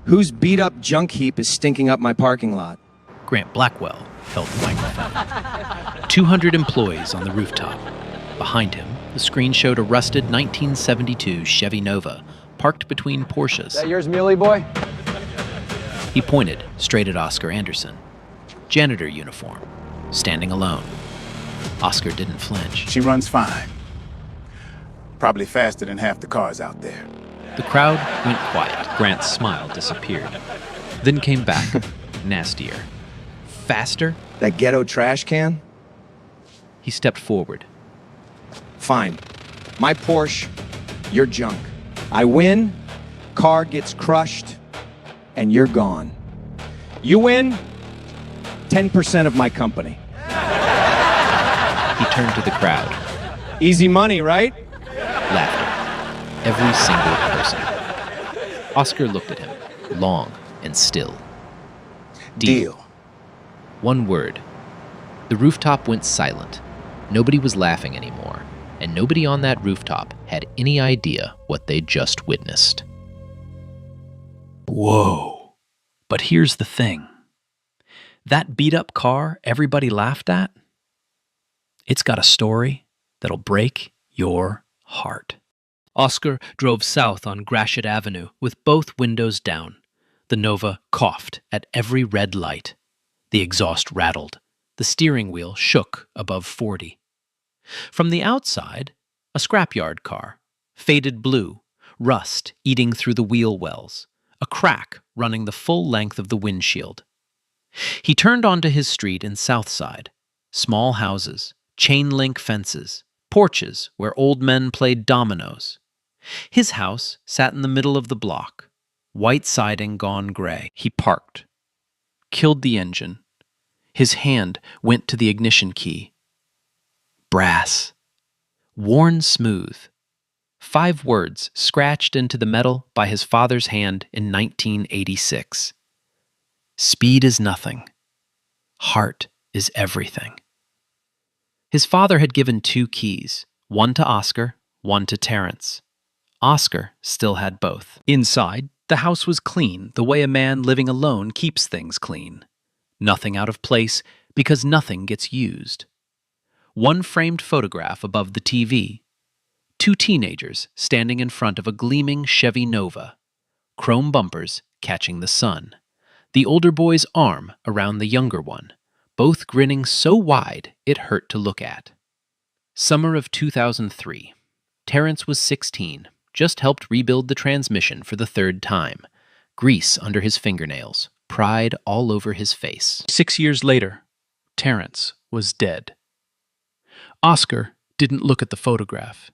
Whose beat-up junk heap is stinking up my parking lot? Grant Blackwell held the microphone. 200 employees on the rooftop. Behind him, the screen showed a rusted 1972 Chevy Nova parked between Porsches. Is that yours, Muley boy? He pointed straight at Oscar Anderson. Janitor uniform, standing alone. Oscar didn't flinch. She runs fine. Probably faster than half the cars out there. The crowd went quiet. Grant's smile disappeared, then came back, nastier. Faster? That ghetto trash can? He stepped forward. Fine. My Porsche, your junk. I win, car gets crushed, and you're gone. You win, 10% of my company. He turned to the crowd. Easy money, right? Laughter. Every single person. Oscar looked at him, long and still. Deal. One word. The rooftop went silent. Nobody was laughing anymore, and nobody on that rooftop had any idea what they'd just witnessed. Whoa. But here's the thing. That beat-up car everybody laughed at, it's got a story that'll break your heart. Oscar drove south on Gratiot Avenue with both windows down. The Nova coughed at every red light. The exhaust rattled. The steering wheel shook above 40. From the outside, a scrapyard car, faded blue, rust eating through the wheel wells, a crack running the full length of the windshield. He turned onto his street in Southside. Small houses, chain-link fences, porches where old men played dominoes. His house sat in the middle of the block, white siding gone gray. He parked, killed the engine. His hand went to the ignition key. Brass. Worn smooth. 5 words scratched into the metal by his father's hand in 1986. Speed is nothing. Heart is everything. His father had given 2 keys, one to Oscar, one to Terrence. Oscar still had both. Inside, the house was clean, the way a man living alone keeps things clean. Nothing out of place, because nothing gets used. One framed photograph above the TV. 2 teenagers standing in front of a gleaming Chevy Nova. Chrome bumpers catching the sun. The older boy's arm around the younger one, both grinning so wide it hurt to look at. Summer of 2003. Terrence was 16, just helped rebuild the transmission for the 3rd time. Grease under his fingernails, pride all over his face. 6 years later, Terrence was dead. Oscar didn't look at the photograph.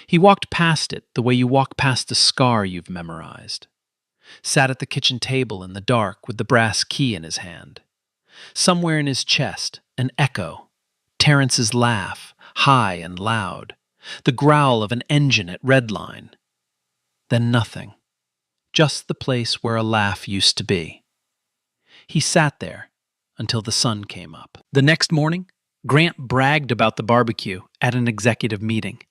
He walked past it the way you walk past a scar you've memorized. Sat at the kitchen table in the dark with the brass key in his hand. Somewhere in his chest, an echo. Terrence's laugh, high and loud. The growl of an engine at redline. Then nothing. Just the place where a laugh used to be. He sat there until the sun came up. The next morning, Grant bragged about the barbecue at an executive meeting.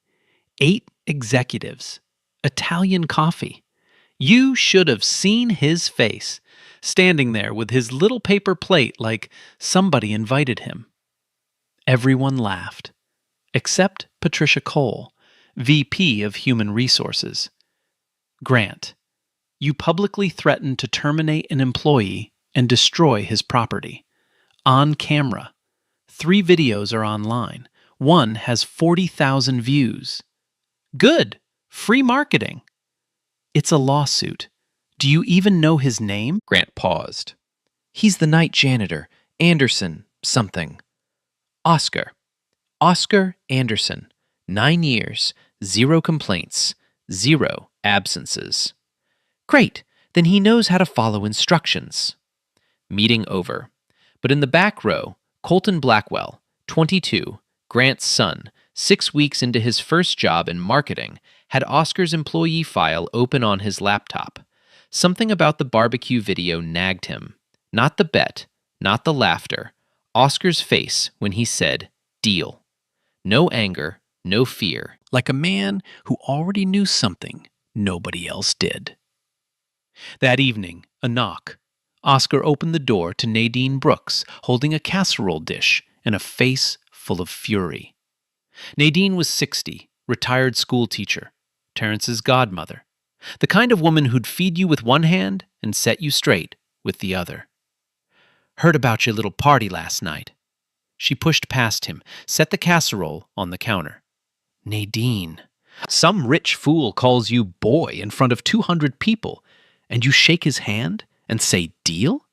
8 executives. Italian coffee. You should have seen his face, standing there with his little paper plate like somebody invited him. Everyone laughed, except Patricia Cole, VP of Human Resources. Grant, you publicly threatened to terminate an employee and destroy his property. On camera. 3 videos are online. One has 40,000 views. Good. Free marketing. It's a lawsuit. Do you even know his name? Grant paused. He's the night janitor. Anderson something. Oscar. Oscar Anderson. 9 years. 0 complaints. 0 absences. Great. Then he knows how to follow instructions. Meeting over. But in the back row, Colton Blackwell, 22, Grant's son, 6 weeks into his first job in marketing, had Oscar's employee file open on his laptop. Something about the barbecue video nagged him. Not the bet, not the laughter. Oscar's face when he said, "Deal." No anger, no fear. Like a man who already knew something nobody else did. That evening, a knock. Oscar opened the door to Nadine Brooks, holding a casserole dish and a face full of fury. Nadine was 60, retired school teacher, Terrence's godmother, the kind of woman who'd feed you with one hand and set you straight with the other. Heard about your little party last night. She pushed past him, set the casserole on the counter. Nadine, some rich fool calls you boy in front of 200 people, and you shake his hand and say deal?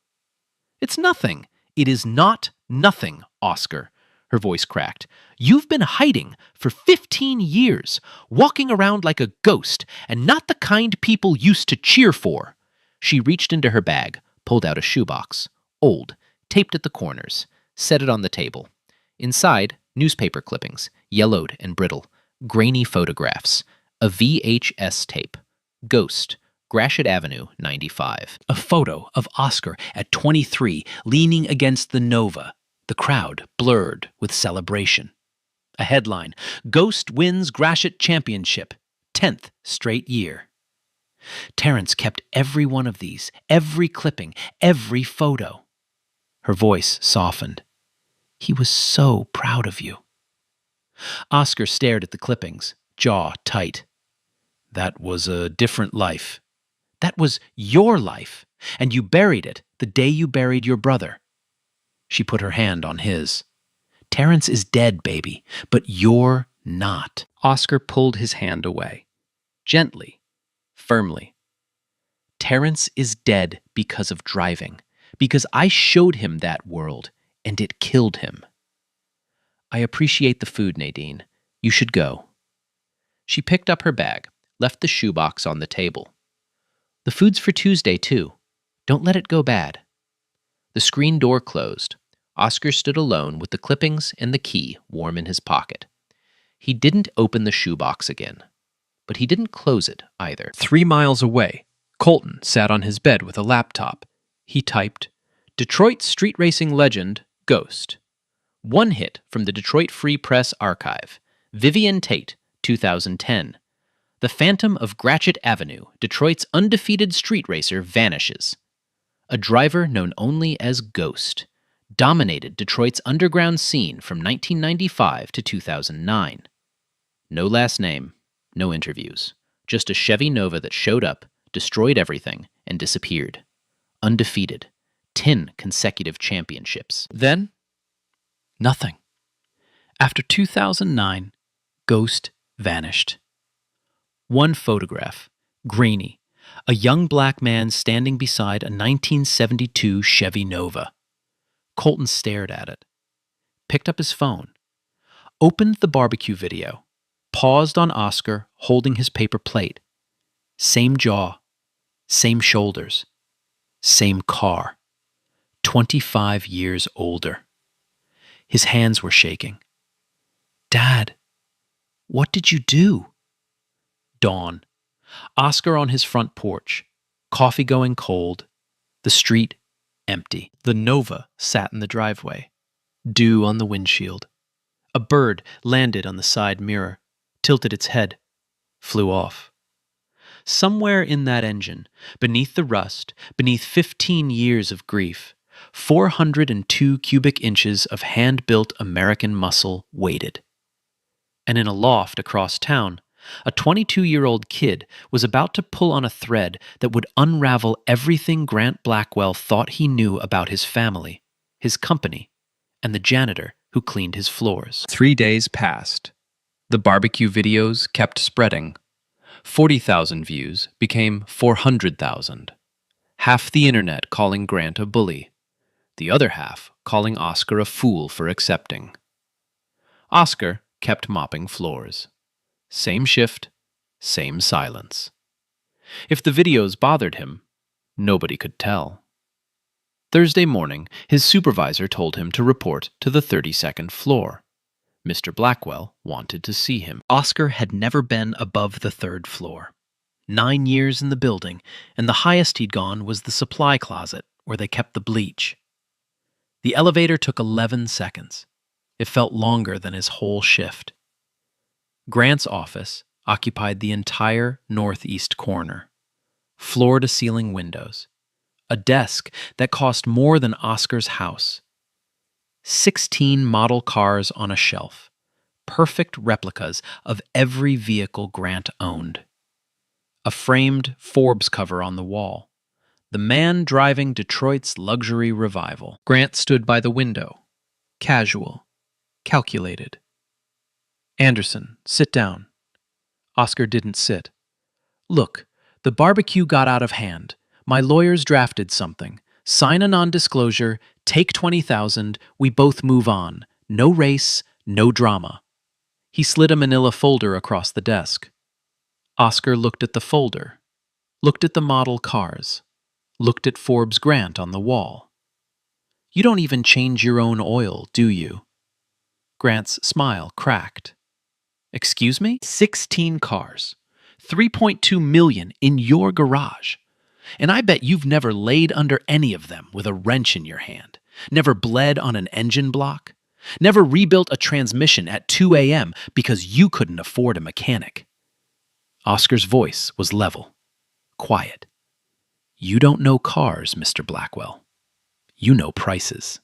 It's nothing. It is not nothing, Oscar. Her voice cracked. You've been hiding for 15 years, walking around like a ghost, and not the kind people used to cheer for. She reached into her bag, pulled out a shoebox, old, taped at the corners, set it on the table. Inside, newspaper clippings, yellowed and brittle, grainy photographs, a VHS tape, Ghost, Gratiot Avenue, 95. A photo of Oscar at 23 leaning against the Nova, the crowd blurred with celebration. A headline, Ghost wins Gratiot Championship, 10th straight year. Terrence kept every one of these, every clipping, every photo. Her voice softened. He was so proud of you. Oscar stared at the clippings, jaw tight. That was a different life. That was your life, and you buried it the day you buried your brother. She put her hand on his. Terrence is dead, baby, but you're not. Oscar pulled his hand away, gently, firmly. Terrence is dead because of driving, because I showed him that world, and it killed him. I appreciate the food, Nadine. You should go. She picked up her bag, left the shoebox on the table. The food's for Tuesday, too. Don't let it go bad. The screen door closed. Oscar stood alone with the clippings and the key warm in his pocket. He didn't open the shoebox again, but he didn't close it either. 3 miles away, Colton sat on his bed with a laptop. He typed, Detroit street racing legend, Ghost. One hit from the Detroit Free Press archive. Vivian Tate, 2010. The Phantom of Gratiot Avenue, Detroit's undefeated street racer, vanishes. A driver known only as Ghost dominated Detroit's underground scene from 1995 to 2009. No last name, no interviews. Just a Chevy Nova that showed up, destroyed everything, and disappeared. Undefeated. 10 consecutive championships. Then, nothing. After 2009, Ghost vanished. One photograph, grainy, a young black man standing beside a 1972 Chevy Nova. Colton stared at it, picked up his phone, opened the barbecue video, paused on Oscar holding his paper plate. Same jaw, same shoulders, same car. 25 years older. His hands were shaking. Dad, what did you do? Dawn. Oscar on his front porch. Coffee going cold. The street empty. The Nova sat in the driveway. Dew on the windshield. A bird landed on the side mirror, tilted its head, flew off. Somewhere in that engine, beneath the rust, beneath 15 years of grief, 402 cubic inches of hand-built American muscle waited. And in a loft across town, a 22-year-old kid was about to pull on a thread that would unravel everything Grant Blackwell thought he knew about his family, his company, and the janitor who cleaned his floors. 3 days passed. The barbecue videos kept spreading. 40,000 views became 400,000. Half the internet calling Grant a bully. The other half calling Oscar a fool for accepting. Oscar kept mopping floors. Same shift, same silence. If the videos bothered him, nobody could tell. Thursday morning, his supervisor told him to report to the 32nd floor. Mr. Blackwell wanted to see him. Oscar had never been above the 3rd floor. 9 years in the building, and the highest he'd gone was the supply closet, where they kept the bleach. The elevator took 11 seconds. It felt longer than his whole shift. Grant's office occupied the entire northeast corner. floor-to-ceiling windows, a desk that cost more than Oscar's house, 16 model cars on a shelf, perfect replicas of every vehicle Grant owned, a framed Forbes cover on the wall, the man driving Detroit's luxury revival. Grant stood by the window, casual, calculated. "Anderson, sit down." Oscar didn't sit. "Look, the barbecue got out of hand. My lawyers drafted something. Sign a non-disclosure, take 20,000, we both move on. No race, no drama." He slid a manila folder across the desk. Oscar looked at the folder, looked at the model cars, looked at Forbes Grant on the wall. "You don't even change your own oil, do you?" Grant's smile cracked. "Excuse me? 16 cars. 3.2 million in your garage. And I bet you've never laid under any of them with a wrench in your hand, never bled on an engine block, never rebuilt a transmission at 2 a.m. because you couldn't afford a mechanic." Oscar's voice was level, quiet. "You don't know cars, Mr. Blackwell. You know prices."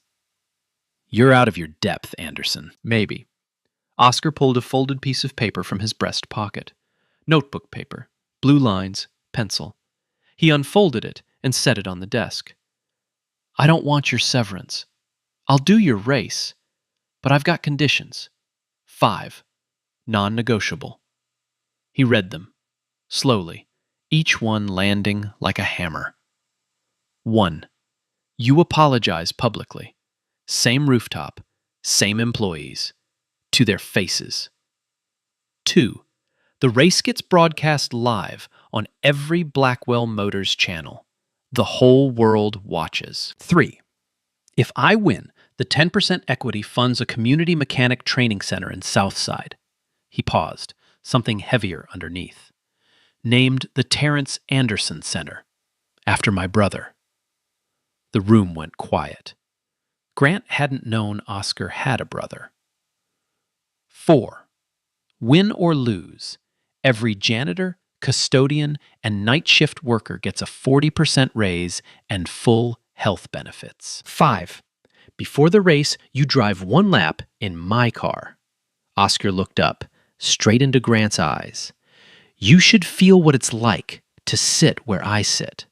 "You're out of your depth, Anderson." "Maybe." Oscar pulled a folded piece of paper from his breast pocket. Notebook paper, blue lines, pencil. He unfolded it and set it on the desk. "I don't want your severance. I'll do your race, but I've got conditions. 5, non-negotiable." He read them, slowly, each one landing like a hammer. 1. You apologize publicly. Same rooftop, same employees. To their faces. 2. The race gets broadcast live on every Blackwell Motors channel. The whole world watches. 3. If I win, the 10% equity funds a community mechanic training center in Southside. He paused, something heavier underneath. Named the Terrence Anderson Center, after my brother. The room went quiet. Grant hadn't known Oscar had a brother. 4. Win or lose, every janitor, custodian, and night shift worker gets a 40% raise and full health benefits. 5. Before the race, you drive 1 lap in my car. Oscar looked up, straight into Grant's eyes. "You should feel what it's like to sit where I sit."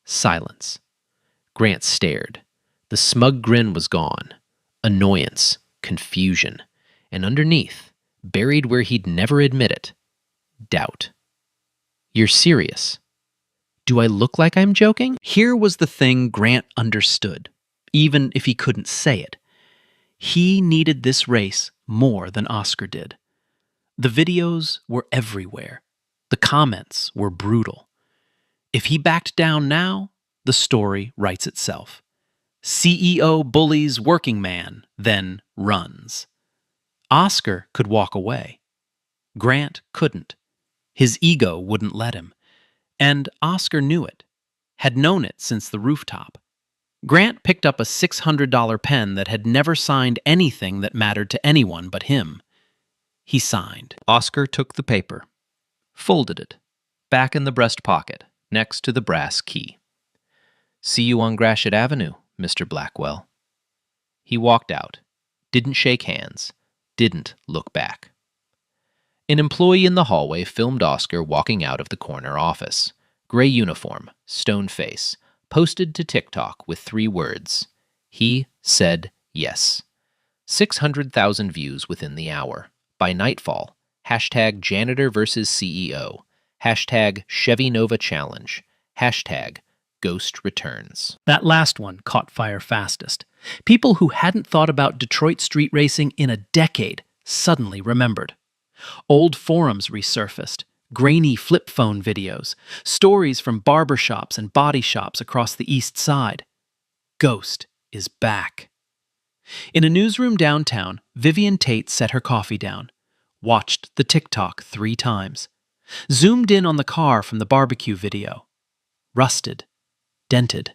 Silence. Grant stared. The smug grin was gone. Annoyance, confusion, and underneath, buried where he'd never admit it, doubt. "You're serious? Do I look like I'm joking?" Here was the thing Grant understood, even if he couldn't say it. He needed this race more than Oscar did. The videos were everywhere. The comments were brutal. If he backed down now, the story writes itself. CEO bullies working man, then runs. Oscar could walk away. Grant couldn't. His ego wouldn't let him. And Oscar knew it, had known it since the rooftop. Grant picked up a $600 pen that had never signed anything that mattered to anyone but him. He signed. Oscar took the paper, folded it, back in the breast pocket, next to the brass key. "See you on Gratiot Avenue, Mr. Blackwell." He walked out, didn't shake hands, didn't look back. An employee in the hallway filmed Oscar walking out of the corner office. Gray uniform, stone face, posted to TikTok with 3 words. He said yes. 600,000 views within the hour. By nightfall, hashtag Janitor versus CEO, hashtag Chevy Nova Challenge, hashtag Ghost Returns. That last one caught fire fastest. People who hadn't thought about Detroit street racing in a decade suddenly remembered. Old forums resurfaced, grainy flip phone videos, stories from barbershops and body shops across the East Side. Ghost is back. In a newsroom downtown, Vivian Tate set her coffee down, watched the TikTok 3 times, zoomed in on the car from the barbecue video. Rusted, dented,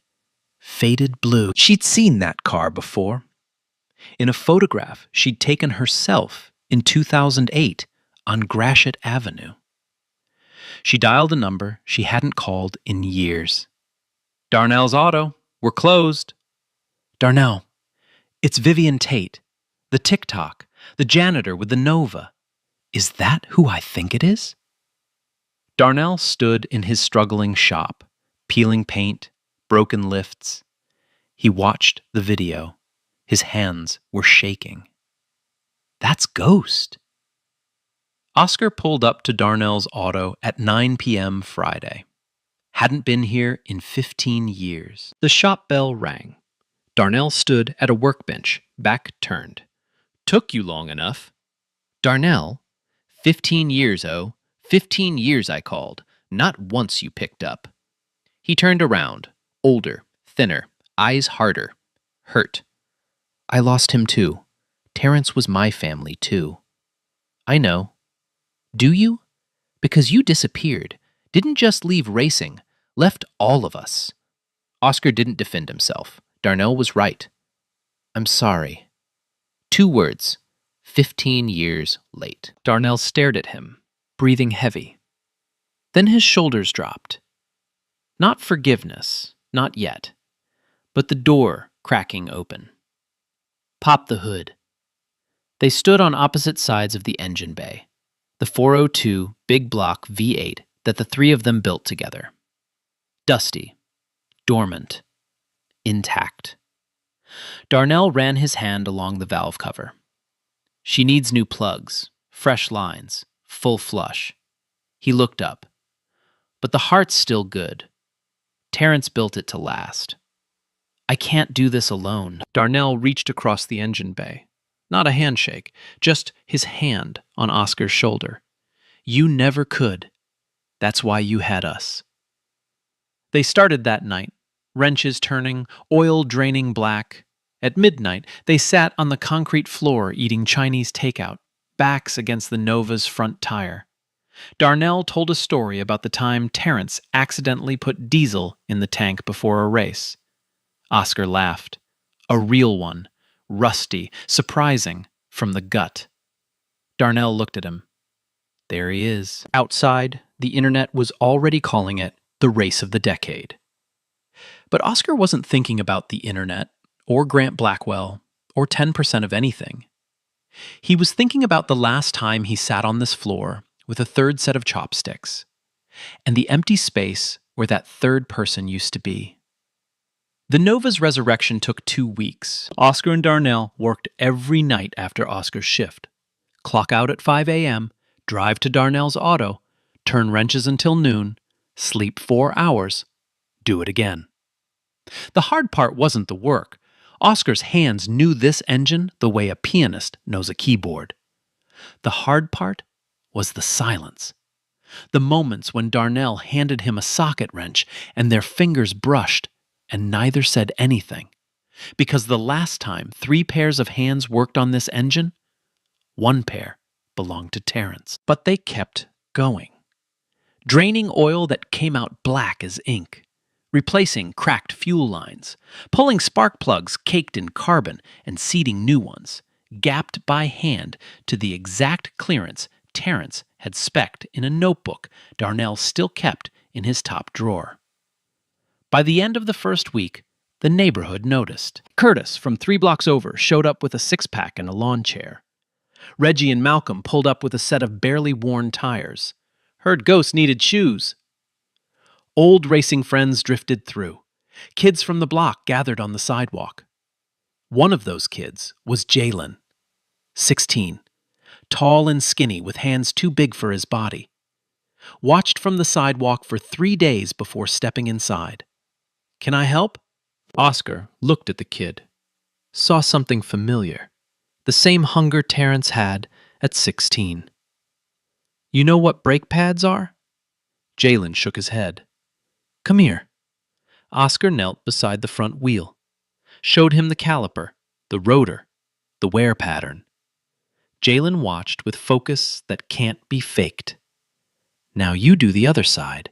faded blue. She'd seen that car before. In a photograph she'd taken herself in 2008 on Gratiot Avenue. She dialed a number she hadn't called in years. Darnell's Auto, we're closed. Darnell, it's Vivian Tate, the TikTok, the janitor with the Nova. Is that who I think it is? Darnell stood in his struggling shop, peeling paint, broken lifts. He watched the video. His hands were shaking. That's Ghost. Oscar pulled up to Darnell's Auto at 9 p.m. Friday. Hadn't been here in 15 years. The shop bell rang. Darnell stood at a workbench, back turned. Took you long enough. Darnell, 15 years, 15 years I called. Not once you picked up. He turned around, older, thinner, eyes harder, hurt. I lost him too. Terrence was my family too. I know. Do you? Because you disappeared. Didn't just leave racing. Left all of us. Oscar didn't defend himself. Darnell was right. I'm sorry. 2 words. 15 years late. Darnell stared at him, breathing heavy. Then his shoulders dropped. Not forgiveness, not yet, but the door cracking open. Pop the hood. They stood on opposite sides of the engine bay, the 402 big block V8 that the three of them built together. Dusty, dormant, intact. Darnell ran his hand along the valve cover. She needs new plugs, fresh lines, full flush. He looked up. But the heart's still good. Terrence built it to last. I can't do this alone. Darnell reached across the engine bay. Not a handshake, just his hand on Oscar's shoulder. You never could. That's why you had us. They started that night, wrenches turning, oil draining black. At midnight, they sat on the concrete floor eating Chinese takeout, backs against the Nova's front tire. Darnell told a story about the time Terrence accidentally put diesel in the tank before a race. Oscar laughed. A real one, rusty, surprising, from the gut. Darnell looked at him. There he is. Outside, the internet was already calling it the race of the decade. But Oscar wasn't thinking about the internet, or Grant Blackwell, or 10% of anything. He was thinking about the last time he sat on this floor with a third set of chopsticks, and the empty space where that third person used to be. The Nova's resurrection took 2 weeks. Oscar and Darnell worked every night after Oscar's shift. Clock out at 5 a.m., drive to Darnell's Auto, turn wrenches until noon, sleep 4 hours, do it again. The hard part wasn't the work. Oscar's hands knew this engine the way a pianist knows a keyboard. The hard part was the silence. The moments when Darnell handed him a socket wrench and their fingers brushed and neither said anything. Because the last time 3 pairs of hands worked on this engine, 1 pair belonged to Terrence. But they kept going. Draining oil that came out black as ink. Replacing cracked fuel lines, pulling spark plugs caked in carbon and seating new ones, gapped by hand to the exact clearance Terrence had spec'd in a notebook Darnell still kept in his top drawer. By the end of the first week, the neighborhood noticed. Curtis from 3 blocks over showed up with a 6-pack and a lawn chair. Reggie and Malcolm pulled up with a set of barely worn tires. Heard Ghost needed shoes. Old racing friends drifted through. Kids from the block gathered on the sidewalk. One of those kids was Jalen, 16, tall and skinny with hands too big for his body. Watched from the sidewalk for 3 days before stepping inside. Can I help? Oscar looked at the kid. Saw something familiar. The same hunger Terrence had at 16. You know what brake pads are? Jalen shook his head. Come here. Oscar knelt beside the front wheel, showed him the caliper, the rotor, the wear pattern. Jalen watched with focus that can't be faked. Now you do the other side.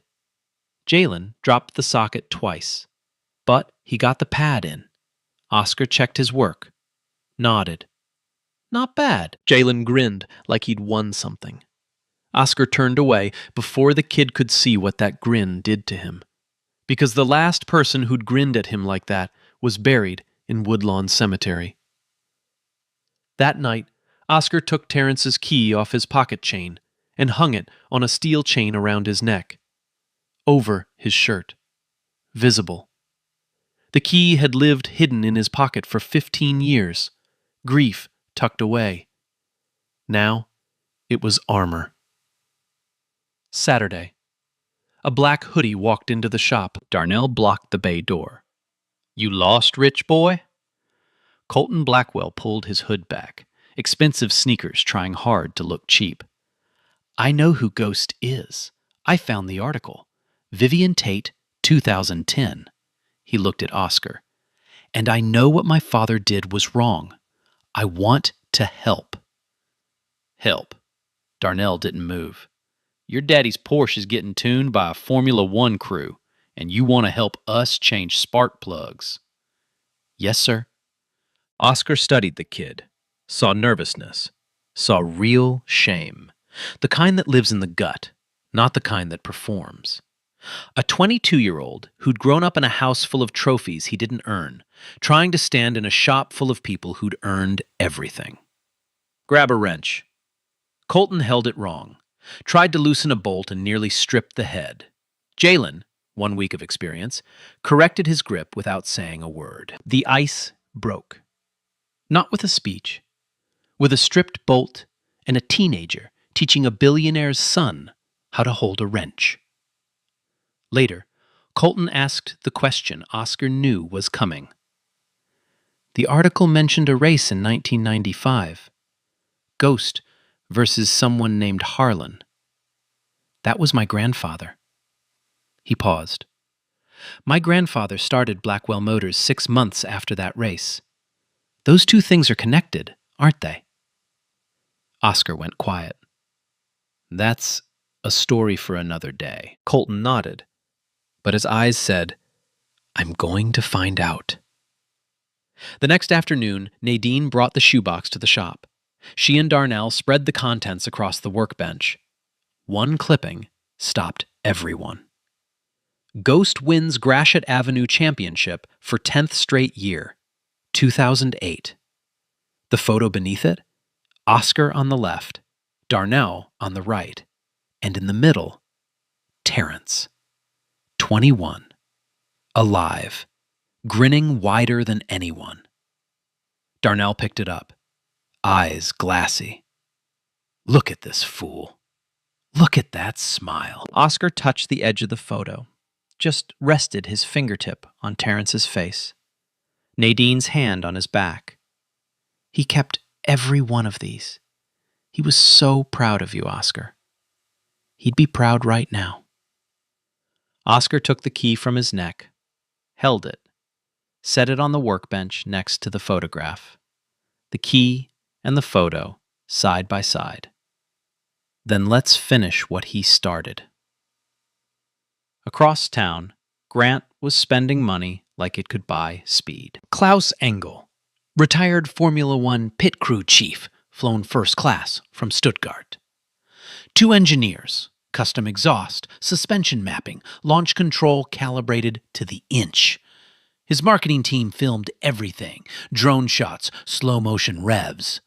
Jalen dropped the socket twice, but he got the pad in. Oscar checked his work, nodded. Not bad. Jalen grinned like he'd won something. Oscar turned away before the kid could see what that grin did to him. Because the last person who'd grinned at him like that was buried in Woodlawn Cemetery. That night, Oscar took Terrence's key off his pocket chain and hung it on a steel chain around his neck, over his shirt, visible. The key had lived hidden in his pocket for 15 years, grief tucked away. Now, it was armor. Saturday. A black hoodie walked into the shop. Darnell blocked the bay door. "You lost, rich boy?" Colton Blackwell pulled his hood back, expensive sneakers trying hard to look cheap. "I know who Ghost is. I found the article. Vivian Tate, 2010. He looked at Oscar. "And I know what my father did was wrong. I want to help." "Help?" Darnell didn't move. "Your daddy's Porsche is getting tuned by a Formula One crew, and you want to help us change spark plugs." "Yes, sir." Oscar studied the kid, saw nervousness, saw real shame, the kind that lives in the gut, not the kind that performs. A 22-year-old who'd grown up in a house full of trophies he didn't earn, trying to stand in a shop full of people who'd earned everything. "Grab a wrench." Colton held it wrong, tried to loosen a bolt and nearly stripped the head. Jalen, 1 week of experience, corrected his grip without saying a word. The ice broke. Not with a speech, with a stripped bolt and a teenager teaching a billionaire's son how to hold a wrench. Later, Colton asked the question Oscar knew was coming. "The article mentioned a race in 1995. Ghost versus someone named Harlan. That was my grandfather." He paused. "My grandfather started Blackwell Motors 6 months after that race. Those two things are connected, aren't they?" Oscar went quiet. "That's a story for another day." Colton nodded, but his eyes said, "I'm going to find out." The next afternoon, Nadine brought the shoebox to the shop. She and Darnell spread the contents across the workbench. One clipping stopped everyone. "Ghost wins Gratiot Avenue Championship for 10th straight year, 2008. The photo beneath it? Oscar on the left, Darnell on the right, and in the middle, Terrence, 21, alive, grinning wider than anyone. Darnell picked it up, eyes glassy. "Look at this fool. Look at that smile." Oscar touched the edge of the photo, just rested his fingertip on Terrence's face, Nadine's hand on his back. "He kept every one of these. He was so proud of you, Oscar. He'd be proud right now." Oscar took the key from his neck, held it, set it on the workbench next to the photograph. The key and the photo side by side. "Then let's finish what he started." Across town, Grant was spending money like it could buy speed. Klaus Engel, retired Formula One pit crew chief, flown first class from Stuttgart. 2 engineers, custom exhaust, suspension mapping, launch control calibrated to the inch. His marketing team filmed everything, drone shots, slow motion revs.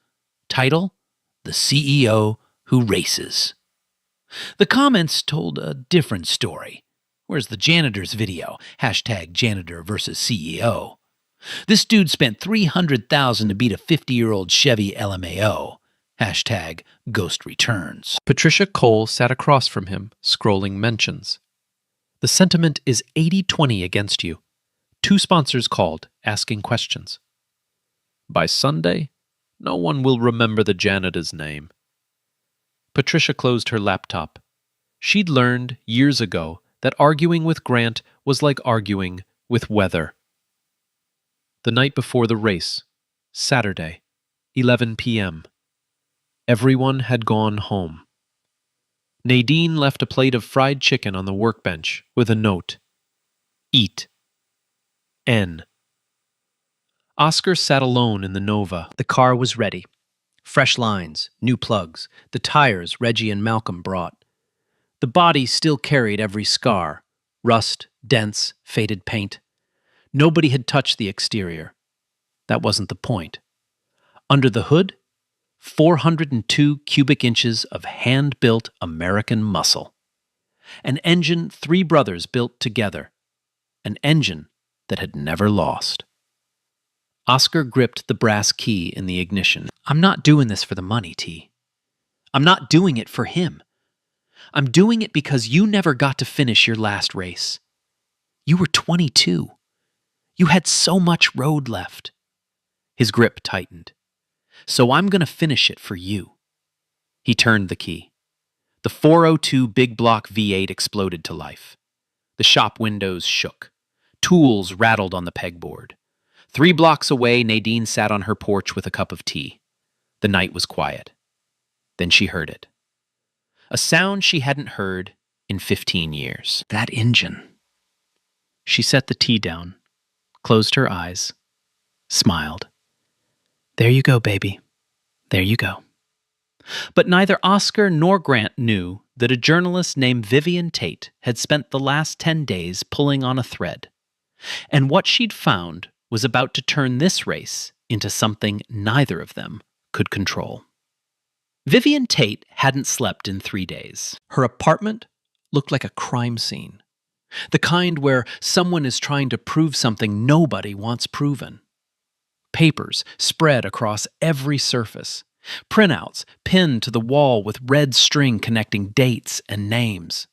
Title, The CEO Who Races. The comments told a different story. Where's the janitor's video? #janitor versus CEO. This dude spent $300,000 to beat a 50-year-old Chevy LMAO. #Ghost Returns. Patricia Cole sat across from him, scrolling mentions. The sentiment is 80-20 against you. 2 sponsors called, asking questions. By Sunday, no one will remember the janitor's name. Patricia closed her laptop. She'd learned years ago that arguing with Grant was like arguing with weather. The night before the race, Saturday, 11 p.m. Everyone had gone home. Nadine left a plate of fried chicken on the workbench with a note. Eat. N. Oscar sat alone in the Nova. The car was ready. Fresh lines, new plugs, the tires Reggie and Malcolm brought. The body still carried every scar, rust, dents, faded paint. Nobody had touched the exterior. That wasn't the point. Under the hood, 402 cubic inches of hand-built American muscle. An engine three brothers built together. An engine that had never lost. Oscar gripped the brass key in the ignition. I'm not doing this for the money, T. I'm not doing it for him. I'm doing it because you never got to finish your last race. You were 22. You had so much road left. His grip tightened. So I'm going to finish it for you. He turned the key. The 402 big block V8 exploded to life. The shop windows shook. Tools rattled on the pegboard. 3 blocks away, Nadine sat on her porch with a cup of tea. The night was quiet. Then she heard it. A sound she hadn't heard in 15 years. That engine. She set the tea down, closed her eyes, smiled. There you go, baby. There you go. But neither Oscar nor Grant knew that a journalist named Vivian Tate had spent the last 10 days pulling on a thread. And what she'd found was about to turn this race into something neither of them could control. Vivian Tate hadn't slept in 3 days. Her apartment looked like a crime scene. The kind where someone is trying to prove something nobody wants proven. Papers spread across every surface. Printouts pinned to the wall with red string connecting dates and names.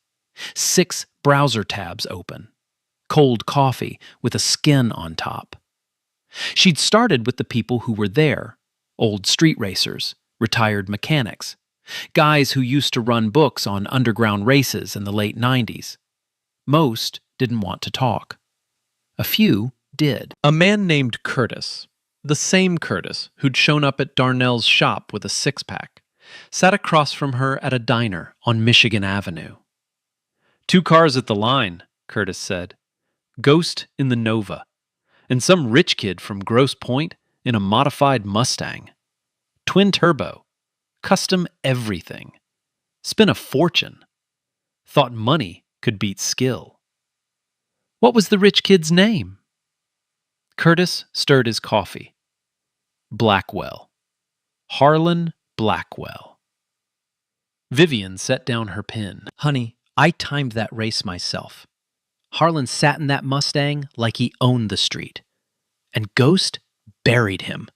6 browser tabs open. Cold coffee with a skin on top. She'd started with the people who were there, old street racers, retired mechanics, guys who used to run books on underground races in the late 90s. Most didn't want to talk. A few did. A man named Curtis, the same Curtis who'd shown up at Darnell's shop with a 6-pack, sat across from her at a diner on Michigan Avenue. 2 cars at the line, Curtis said. Ghost in the Nova, and some rich kid from Grosse Pointe in a modified Mustang. Twin turbo, custom everything. Spent a fortune. Thought money could beat skill. What was the rich kid's name? Curtis stirred his coffee. Blackwell. Harlan Blackwell. Vivian set down her pen. Honey, I timed that race myself. Harlan sat in that Mustang like he owned the street. And Ghost buried him.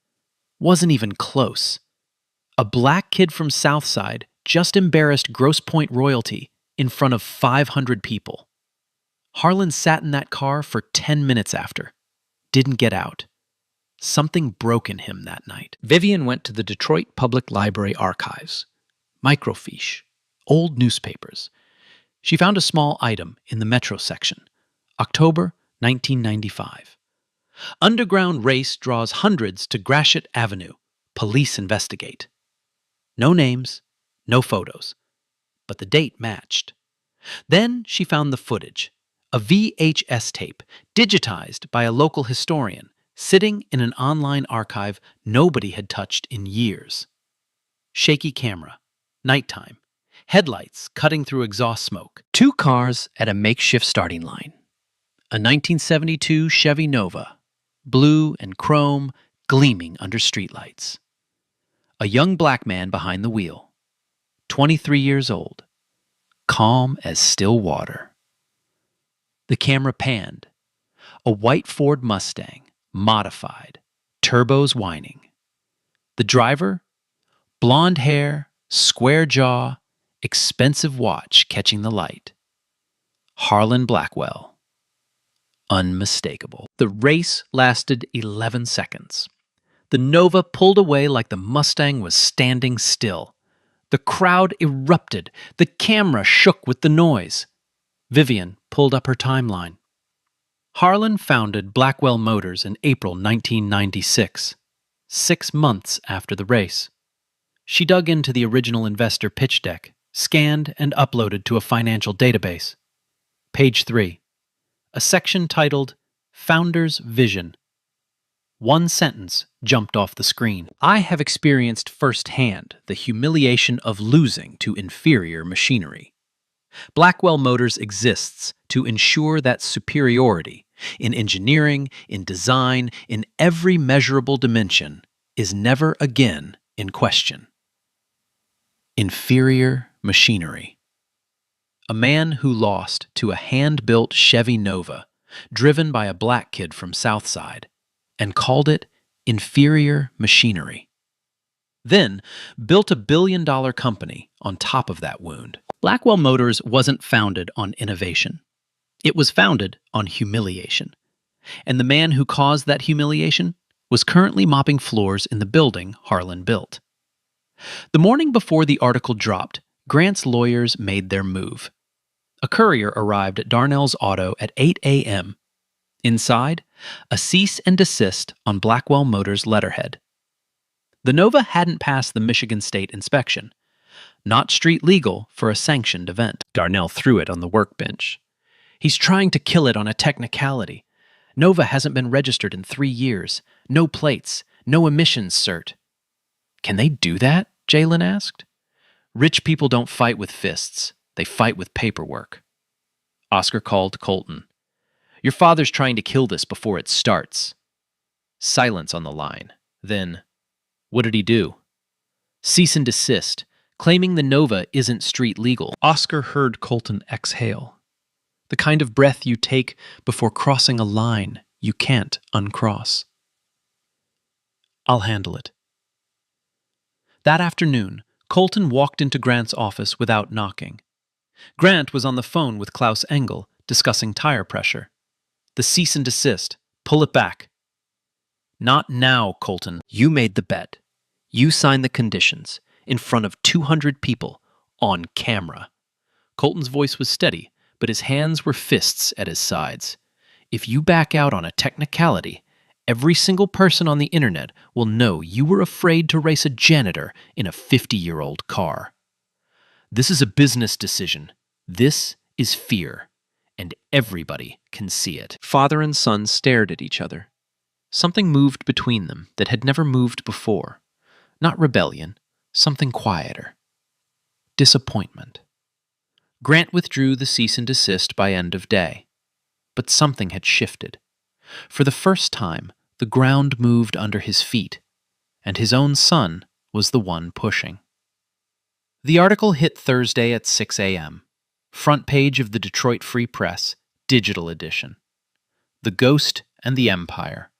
Wasn't even close. A black kid from Southside just embarrassed Grosse Pointe royalty in front of 500 people. Harlan sat in that car for 10 minutes after. Didn't get out. Something broke in him that night. Vivian went to the Detroit Public Library archives. Microfiche. Old newspapers. She found a small item in the Metro section. October 1995. Underground race draws hundreds to Gratiot Avenue. Police investigate. No names, no photos. But the date matched. Then she found the footage. A VHS tape, digitized by a local historian, sitting in an online archive nobody had touched in years. Shaky camera. Nighttime. Headlights cutting through exhaust smoke. 2 cars at a makeshift starting line. A 1972 Chevy Nova, blue and chrome, gleaming under streetlights. A young black man behind the wheel, 23 years old, calm as still water. The camera panned. A white Ford Mustang, modified, turbos whining. The driver, blonde hair, square jaw, expensive watch catching the light. Harlan Blackwell. Unmistakable. The race lasted 11 seconds. The Nova pulled away like the Mustang was standing still. The crowd erupted. The camera shook with the noise. Vivian pulled up her timeline. Harlan founded Blackwell Motors in April 1996, 6 months after the race. She dug into the original investor pitch deck, scanned and uploaded to a financial database. Page 3. A section titled Founder's Vision. One sentence jumped off the screen. I have experienced firsthand the humiliation of losing to inferior machinery. Blackwell Motors exists to ensure that superiority in engineering, in design, in every measurable dimension is never again in question. Inferior machinery. A man who lost to a hand-built Chevy Nova driven by a black kid from Southside and called it inferior machinery. Then built a billion-dollar company on top of that wound. Blackwell Motors wasn't founded on innovation. It was founded on humiliation. And the man who caused that humiliation was currently mopping floors in the building Harlan built. The morning before the article dropped, Grant's lawyers made their move. A courier arrived at Darnell's auto at 8 a.m. Inside, a cease and desist on Blackwell Motors' letterhead. The Nova hadn't passed the Michigan State inspection. Not street legal for a sanctioned event. Darnell threw it on the workbench. He's trying to kill it on a technicality. Nova hasn't been registered in 3 years. No plates. No emissions cert. Can they do that? Jalen asked. Rich people don't fight with fists. They fight with paperwork. Oscar called Colton. Your father's trying to kill this before it starts. Silence on the line. Then, what did he do? Cease and desist, claiming the Nova isn't street legal. Oscar heard Colton exhale. The kind of breath you take before crossing a line you can't uncross. I'll handle it. That afternoon, Colton walked into Grant's office without knocking. Grant was on the phone with Klaus Engel, discussing tire pressure. The cease and desist. Pull it back. Not now, Colton. You made the bet. You signed the conditions in front of 200 people on camera. Colton's voice was steady, but his hands were fists at his sides. If you back out on a technicality, every single person on the internet will know you were afraid to race a janitor in a 50-year-old car. This is a business decision. This is fear, and everybody can see it. Father and son stared at each other. Something moved between them that had never moved before. Not rebellion, something quieter. Disappointment. Grant withdrew the cease and desist by end of day. But something had shifted. For the first time, the ground moved under his feet, and his own son was the one pushing. The article hit Thursday at 6 a.m. Front page of the Detroit Free Press, digital edition. The Ghost and the Empire.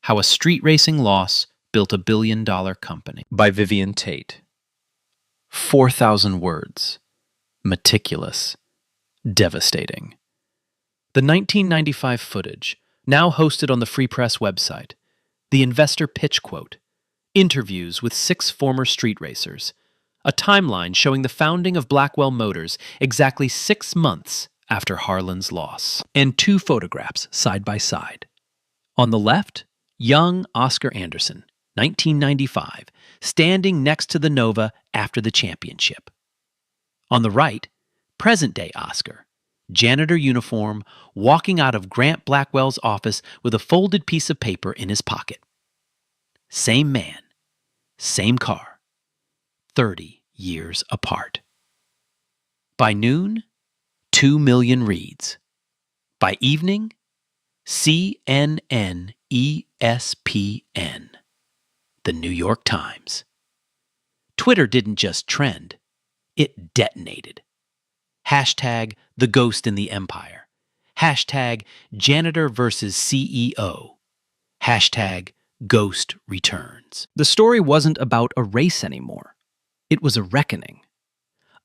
How a Street Racing Loss Built a Billion-Dollar Company. By Vivian Tate. 4,000 words. Meticulous. Devastating. The 1995 footage, now hosted on the Free Press website. The investor pitch quote. Interviews with 6 former street racers. A timeline showing the founding of Blackwell Motors exactly 6 months after Harlan's loss. And 2 photographs side by side. On the left, young Oscar Anderson, 1995, standing next to the Nova after the championship. On the right, present-day Oscar, janitor uniform, walking out of Grant Blackwell's office with a folded piece of paper in his pocket. Same man, same car, 30 years apart. By noon, 2 million reads. By evening, CNN, ESPN, the New York Times. Twitter didn't just trend, it detonated. Hashtag the ghost in the empire. Hashtag janitor versus CEO. Hashtag ghost returns. The story wasn't about a race anymore. It was a reckoning.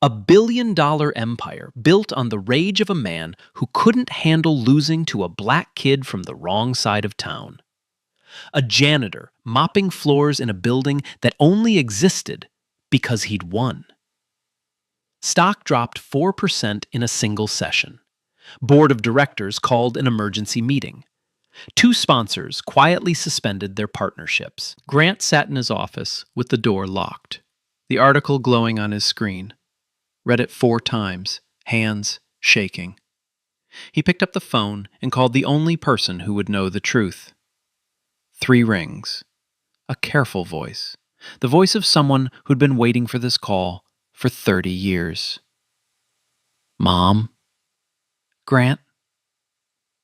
A billion-dollar empire built on the rage of a man who couldn't handle losing to a black kid from the wrong side of town. A janitor mopping floors in a building that only existed because he'd won. Stock dropped 4% in a single session. Board of directors called an emergency meeting. 2 sponsors quietly suspended their partnerships. Grant sat in his office with the door locked, the article glowing on his screen. Read it 4 times, hands shaking. He picked up the phone and called the only person who would know the truth. 3 rings. A careful voice. The voice of someone who'd been waiting for this call for 30 years. Mom? Grant?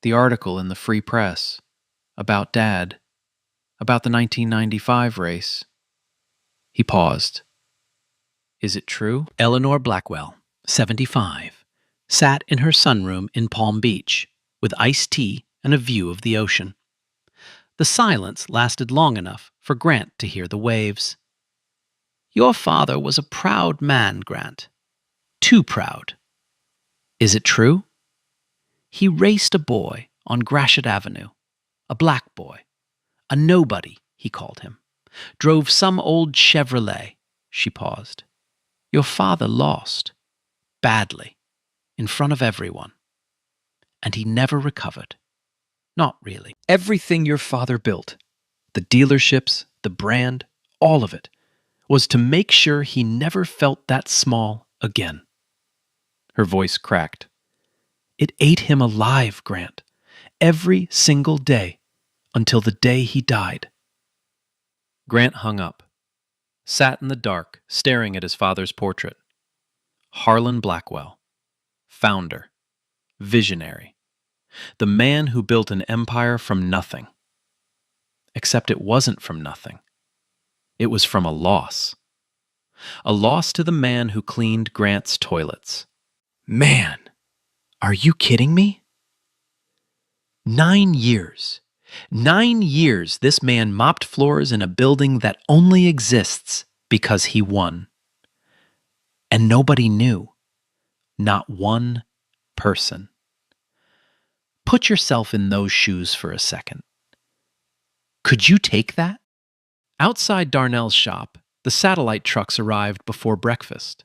The article in the Free Press. About Dad. About the 1995 race. He paused. Is it true? Eleanor Blackwell, 75, sat in her sunroom in Palm Beach with iced tea and a view of the ocean. The silence lasted long enough for Grant to hear the waves. Your father was a proud man, Grant. Too proud. Is it true? He raced a boy on Gratiot Avenue, a black boy, a nobody, he called him. Drove some old Chevrolet. She paused. Your father lost. Badly. In front of everyone. And he never recovered. Not really. Everything your father built, the dealerships, the brand, all of it, was to make sure he never felt that small again. Her voice cracked. It ate him alive, Grant. Every single day. Until the day he died. Grant hung up. Sat in the dark, staring at his father's portrait. Harlan Blackwell. Founder. Visionary. The man who built an empire from nothing. Except it wasn't from nothing. It was from a loss. A loss to the man who cleaned Grant's toilets. Man, are you kidding me? 9 years. 9 years this man mopped floors in a building that only exists because he won. And nobody knew. Not one person. Put yourself in those shoes for a second. Could you take that? Outside Darnell's shop, the satellite trucks arrived before breakfast.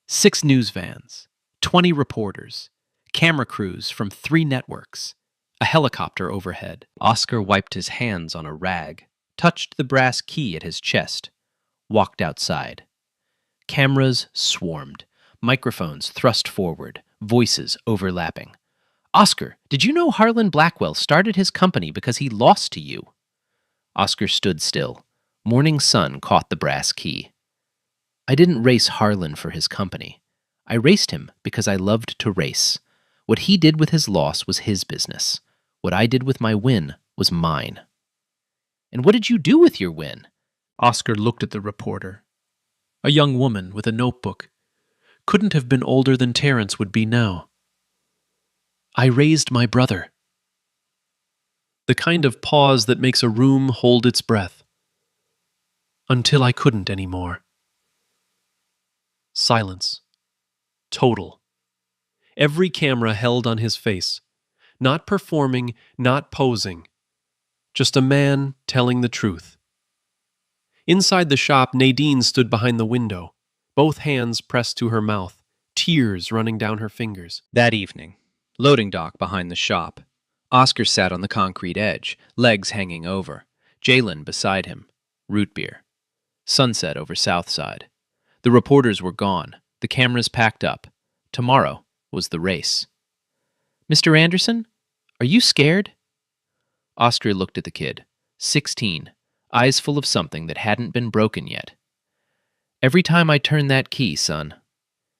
6 news vans, 20 reporters, camera crews from 3 networks, a helicopter overhead. Oscar wiped his hands on a rag, touched the brass key at his chest, walked outside. Cameras swarmed, microphones thrust forward, voices overlapping. Oscar, did you know Harlan Blackwell started his company because he lost to you? Oscar stood still. Morning sun caught the brass key. I didn't race Harlan for his company. I raced him because I loved to race. What he did with his loss was his business. What I did with my win was mine. And what did you do with your win? Oscar looked at the reporter. A young woman with a notebook. Couldn't have been older than Terrence would be now. I raised my brother. The kind of pause that makes a room hold its breath. Until I couldn't anymore. Silence. Total. Every camera held on his face. Not performing, not posing. Just a man telling the truth. Inside the shop, Nadine stood behind the window, both hands pressed to her mouth, tears running down her fingers. That evening, loading dock behind the shop. Oscar sat on the concrete edge, legs hanging over. Jalen beside him. Root beer. Sunset over Southside. The reporters were gone. The cameras packed up. Tomorrow was the race. Mr. Anderson, are you scared? Oscar looked at the kid, 16, eyes full of something that hadn't been broken yet. Every time I turn that key, son.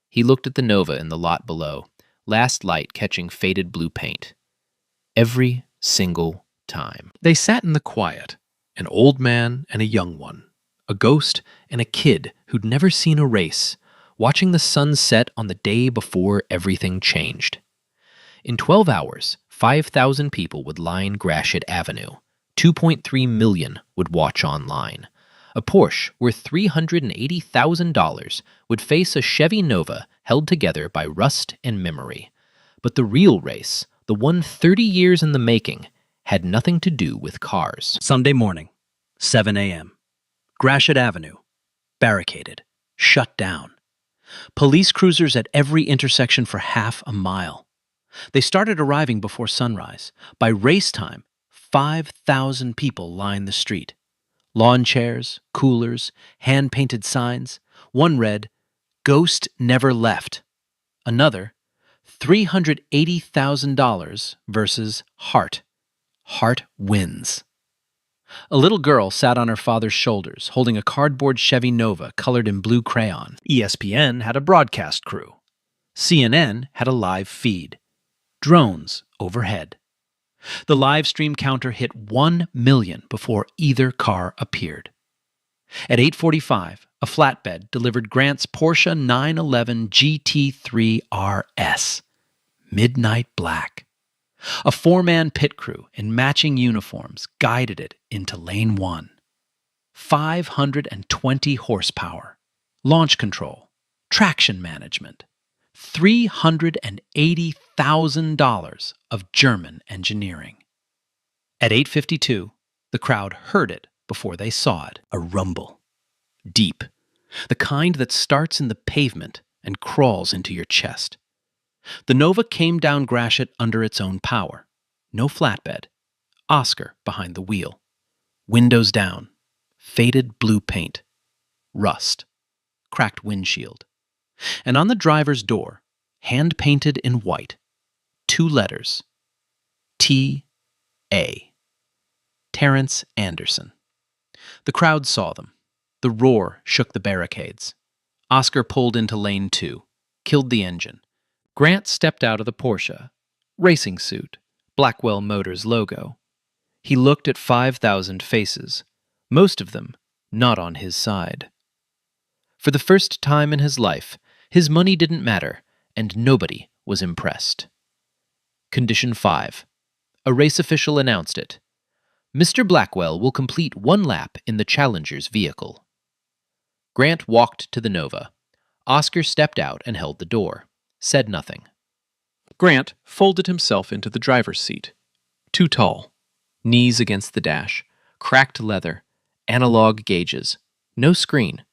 He looked at the Nova in the lot below, last light catching faded blue paint. Every single time. They sat in the quiet, an old man and a young one, a ghost and a kid who'd never seen a race, watching the sun set on the day before everything changed. In 12 hours, 5,000 people would line Gratiot Avenue. 2.3 million would watch online. A Porsche worth $380,000 would face a Chevy Nova held together by rust and memory. But the real race, the one 30 years in the making, had nothing to do with cars. Sunday morning, 7 a.m. Gratiot Avenue, barricaded, shut down. Police cruisers at every intersection for half a mile. They started arriving before sunrise. By race time, 5,000 people lined the street. Lawn chairs, coolers, hand-painted signs. One read, "Ghost never left." Another, $380,000 versus Heart. Heart wins. A little girl sat on her father's shoulders, holding a cardboard Chevy Nova colored in blue crayon. ESPN had a broadcast crew. CNN had a live feed. Drones overhead. The live stream counter hit 1 million before either car appeared. At 8:45, a flatbed delivered Grant's Porsche 911 GT3 RS, midnight black. A four-man pit crew in matching uniforms guided it into Lane 1. 520 horsepower, launch control, traction management, $380,000 of German engineering. At 8:52, the crowd heard it before they saw it, a rumble. Deep, the kind that starts in the pavement and crawls into your chest. The Nova came down Gratiot under its own power. No flatbed. Oscar behind the wheel. Windows down. Faded blue paint. Rust. Cracked windshield. And on the driver's door, hand-painted in white, 2 letters. T.A. Terrence Anderson. The crowd saw them. The roar shook the barricades. Oscar pulled into Lane 2, killed the engine. Grant stepped out of the Porsche. Racing suit, Blackwell Motors logo. He looked at 5,000 faces, most of them not on his side. For the first time in his life, his money didn't matter, and nobody was impressed. Condition 5. A race official announced it. Mr. Blackwell will complete 1 lap in the Challenger's vehicle. Grant walked to the Nova. Oscar stepped out and held the door. Said nothing. Grant folded himself into the driver's seat. Too tall. Knees against the dash. Cracked leather. Analog gauges. No screen.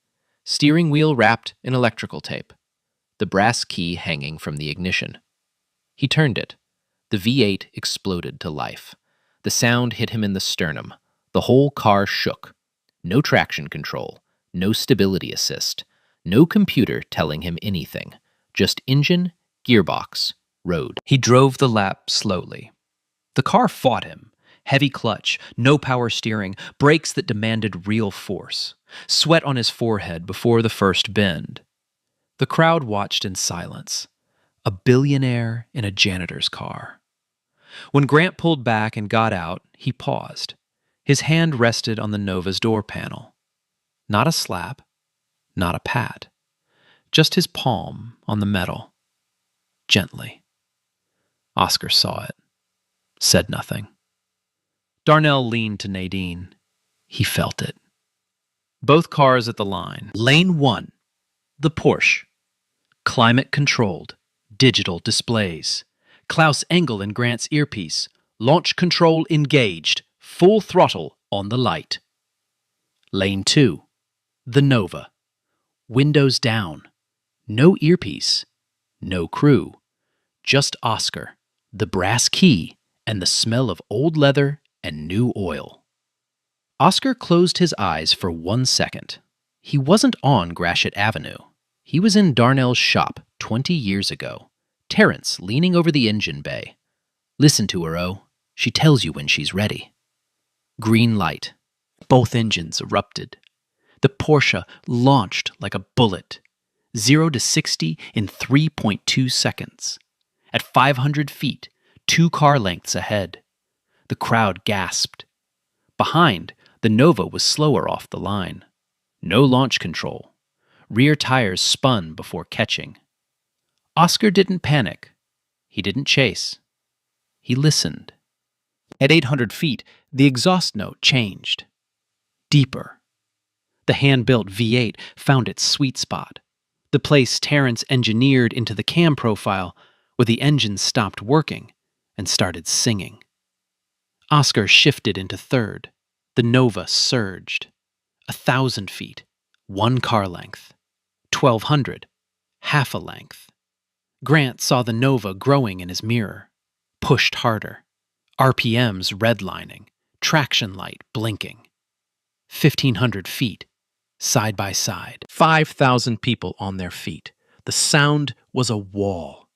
Steering wheel wrapped in electrical tape. The brass key hanging from the ignition. He turned it. The V8 exploded to life. The sound hit him in the sternum. The whole car shook. No traction control. No stability assist. No computer telling him anything. Just engine, gearbox, road. He drove the lap slowly. The car fought him. Heavy clutch, no power steering, brakes that demanded real force. Sweat on his forehead before the first bend. The crowd watched in silence. A billionaire in a janitor's car. When Grant pulled back and got out, he paused. His hand rested on the Nova's door panel. Not a slap, not a pat. Just his palm on the metal. Gently. Oscar saw it. Said nothing. Darnell leaned to Nadine. He felt it. Both cars at the line. Lane 1. The Porsche. Climate-controlled. Digital displays. Klaus Engel in Grant's earpiece. Launch control engaged. Full throttle on the light. Lane 2. The Nova. Windows down. No earpiece. No crew. Just Oscar, the brass key, and the smell of old leather and new oil. Oscar closed his eyes for 1 second. He wasn't on Gratiot Avenue. He was in Darnell's shop 20 years ago. Terrence leaning over the engine bay. Listen to her, O. She tells you when she's ready. Green light. Both engines erupted. The Porsche launched like a bullet. 0 to 60 in 3.2 seconds. At 500 feet, 2 car lengths ahead. The crowd gasped. Behind, the Nova was slower off the line. No launch control. Rear tires spun before catching. Oscar didn't panic. He didn't chase. He listened. At 800 feet, the exhaust note changed. Deeper. The hand-built V8 found its sweet spot. The place Terrence engineered into the cam profile where the engine stopped working and started singing. Oscar shifted into third. The Nova surged. 1,000 feet, 1 car length. 1,200, half a length. Grant saw the Nova growing in his mirror. Pushed harder. RPMs redlining. Traction light blinking. 1,500 feet. Side by side. 5,000 people on their feet. The sound was a wall.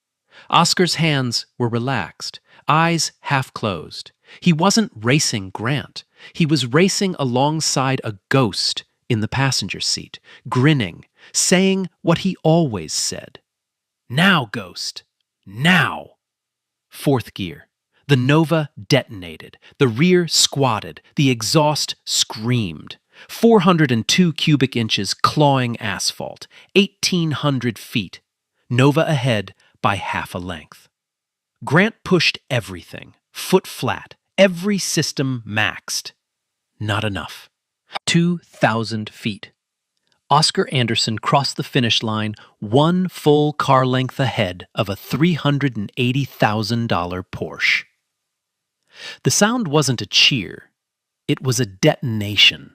Oscar's hands were relaxed, eyes half closed. He wasn't racing Grant. He was racing alongside a ghost in the passenger seat, grinning, saying what he always said. "Now, Ghost! Now!" Fourth gear. The Nova detonated. The rear squatted. The exhaust screamed. 402 cubic inches clawing asphalt. 1,800 feet. Nova ahead by half a length. Grant pushed everything, foot flat, every system maxed. Not enough. 2,000 feet. Oscar Anderson crossed the finish line one full car length ahead of a $380,000 Porsche. The sound wasn't a cheer. It was a detonation.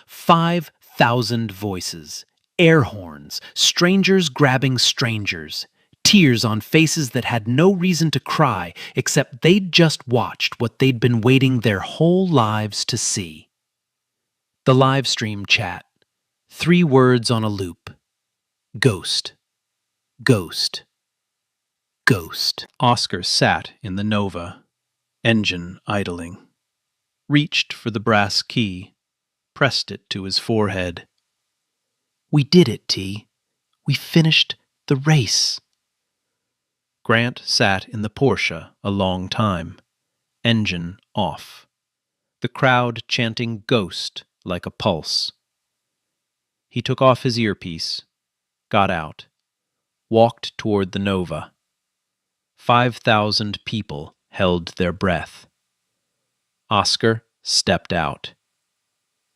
5,000 voices, air horns, strangers grabbing strangers, tears on faces that had no reason to cry except they'd just watched what they'd been waiting their whole lives to see. The live stream chat. 3 words on a loop. Ghost. Ghost. Ghost. Oscar sat in the Nova, engine idling. Reached for the brass key, pressed it to his forehead. "We did it, T. We finished the race." Grant sat in the Porsche a long time, engine off. The crowd chanting "Ghost" like a pulse. He took off his earpiece, got out, walked toward the Nova. 5,000 people held their breath. Oscar stepped out.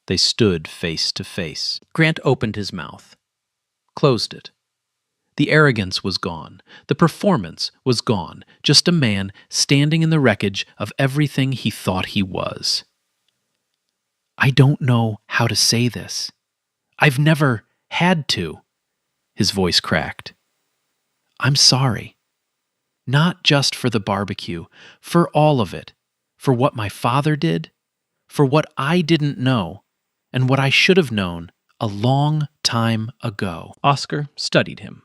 They stood face to face. Grant opened his mouth, closed it. The arrogance was gone. The performance was gone. Just a man standing in the wreckage of everything he thought he was. "I don't know how to say this. I've never had to." His voice cracked. "I'm sorry. Not just for the barbecue, for all of it. For what my father did, for what I didn't know, and what I should have known a long time ago." Oscar studied him,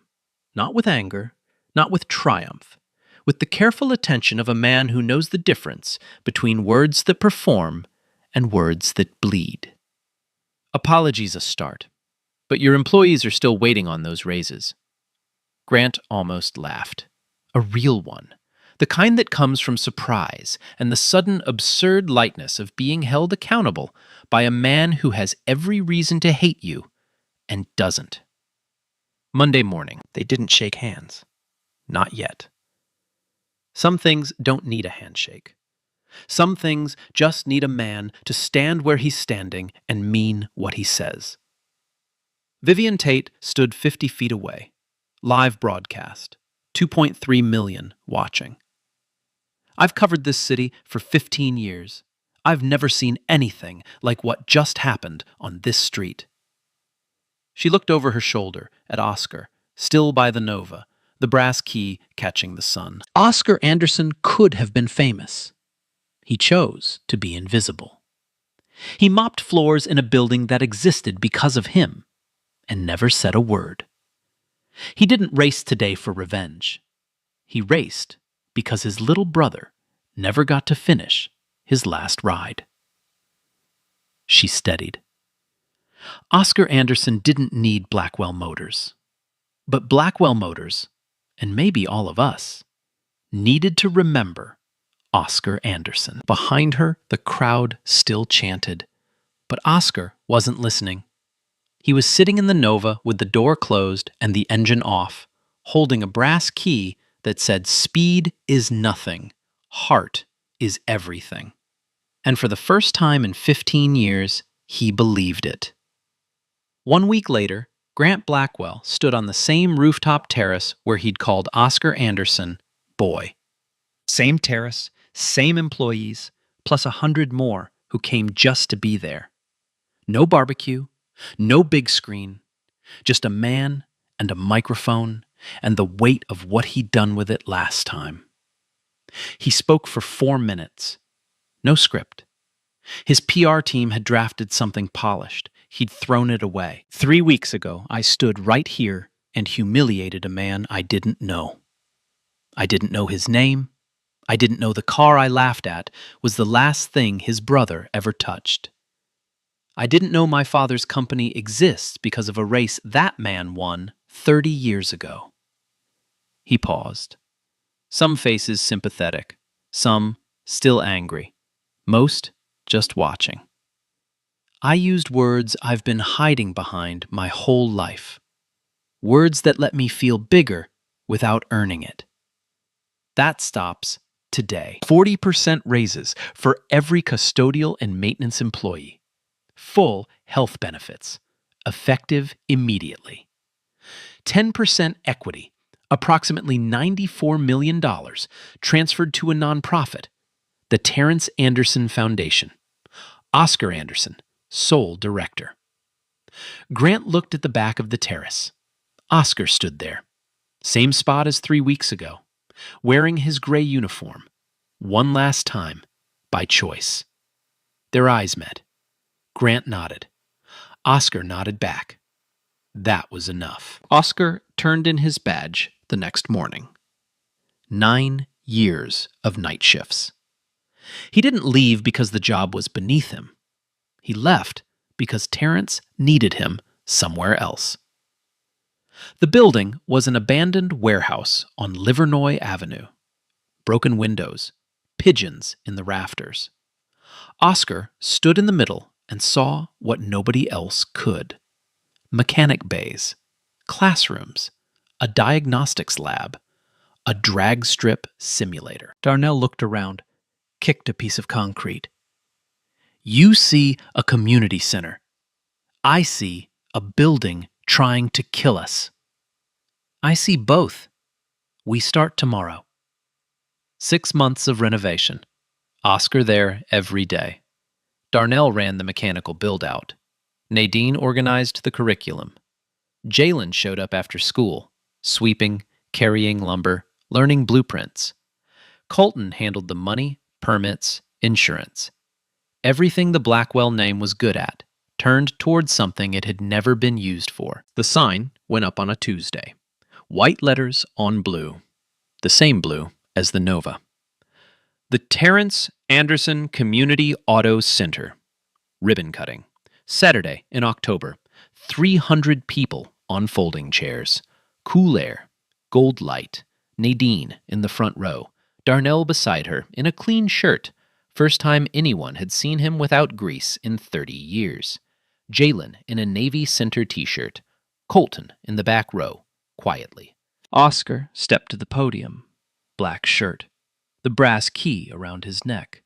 not with anger, not with triumph, with the careful attention of a man who knows the difference between words that perform and words that bleed. "Apologies a start, but your employees are still waiting on those raises." Grant almost laughed. A real one. The kind that comes from surprise and the sudden absurd lightness of being held accountable by a man who has every reason to hate you and doesn't. Monday morning, they didn't shake hands. Not yet. Some things don't need a handshake. Some things just need a man to stand where he's standing and mean what he says. Vivian Tate stood 50 feet away. Live broadcast. 2.3 million watching. "I've covered this city for 15 years. I've never seen anything like what just happened on this street." She looked over her shoulder at Oscar, still by the Nova, the brass key catching the sun. Oscar Anderson could have been famous. He chose to be invisible. He mopped floors in a building that existed because of him, and never said a word. He didn't race today for revenge. He raced because his little brother never got to finish his last ride. She steadied. Oscar Anderson didn't need Blackwell Motors. But Blackwell Motors, and maybe all of us, needed to remember Oscar Anderson. Behind her, the crowd still chanted, but Oscar wasn't listening. He was sitting in the Nova with the door closed and the engine off, holding a brass key that said "Speed is nothing, heart is everything." And for the first time in 15 years, he believed it. 1 week later, Grant Blackwell stood on the same rooftop terrace where he'd called Oscar Anderson boy. Same terrace, same employees, plus 100 more who came just to be there. No barbecue, no big screen, just a man and a microphone and the weight of what he'd done with it last time. He spoke for 4 minutes. No script. His PR team had drafted something polished. He'd thrown it away. 3 weeks ago, I stood right here and humiliated a man I didn't know. I didn't know his name. I didn't know the car I laughed at was the last thing his brother ever touched. I didn't know my father's company exists because of a race that man won 30 years ago. He paused. Some faces sympathetic, some still angry, most just watching. I used words I've been hiding behind my whole life. Words that let me feel bigger without earning it. That stops today. 40% raises for every custodial and maintenance employee. Full health benefits, effective immediately. 10% equity, approximately $94 million, transferred to a nonprofit, the Terrence Anderson Foundation. Oscar Anderson, sole director. Grant looked at the back of the terrace. Oscar stood there, same spot as 3 weeks ago, wearing his gray uniform, one last time, by choice. Their eyes met. Grant nodded. Oscar nodded back. That was enough. Oscar turned in his badge the next morning. 9 years of night shifts. He didn't leave because the job was beneath him. He left because Terrence needed him somewhere else. The building was an abandoned warehouse on Livernois Avenue. Broken windows, pigeons in the rafters. Oscar stood in the middle and saw what nobody else could. Mechanic bays, classrooms, a diagnostics lab, a drag strip simulator. Darnell looked around, kicked a piece of concrete. You see a community center. I see a building trying to kill us. I see both. We start tomorrow. 6 months of renovation. Oscar there every day. Darnell ran the mechanical build-out. Nadine organized the curriculum. Jalen showed up after school, sweeping, carrying lumber, learning blueprints. Colton handled the money, permits, insurance. Everything the Blackwell name was good at turned towards something it had never been used for. The sign went up on a Tuesday. White letters on blue. The same blue as the Nova. The Terrence Anderson Community Auto Center. Ribbon cutting. Saturday in October. 300 people on folding chairs. Cool air. Gold light. Nadine in the front row. Darnell beside her in a clean shirt. First time anyone had seen him without grease in 30 years. Jalen in a Navy Center t-shirt. Colton in the back row, quietly. Oscar stepped to the podium. Black shirt. The brass key around his neck.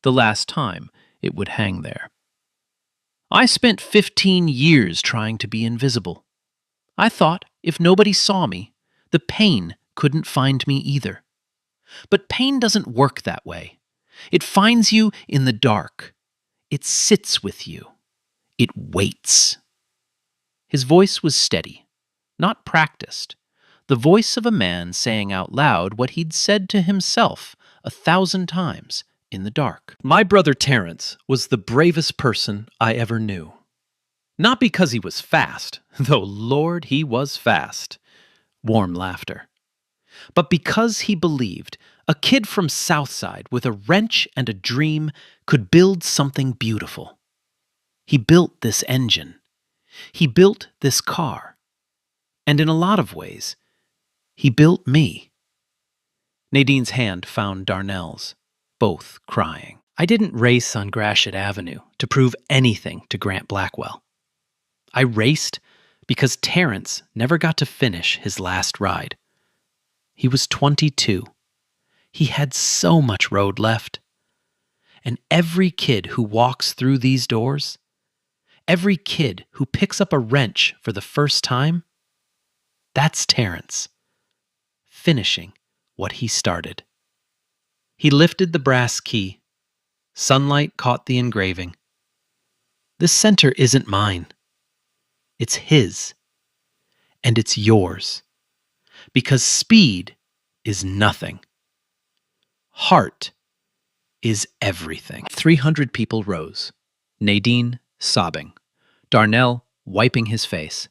The last time it would hang there. I spent 15 years trying to be invisible. I thought if nobody saw me, the pain couldn't find me either. But pain doesn't work that way. It finds you in the dark. It sits with you. It waits. His voice was steady, not practiced. The voice of a man saying out loud what he'd said to himself 1,000 times in the dark. My brother Terrence was the bravest person I ever knew. Not because he was fast, though Lord he was fast. Warm laughter. But because he believed a kid from Southside with a wrench and a dream could build something beautiful. He built this engine. He built this car. And in a lot of ways, he built me. Nadine's hand found Darnell's, both crying. I didn't race on Gratiot Avenue to prove anything to Grant Blackwell. I raced because Terrence never got to finish his last ride. He was 22. He had so much road left. And every kid who walks through these doors, every kid who picks up a wrench for the first time, that's Terrence, finishing what he started. He lifted the brass key. Sunlight caught the engraving. This center isn't mine. It's his. And it's yours. Because speed is nothing. Heart is everything. 300 people rose. Nadine sobbing. Darnell wiping his face.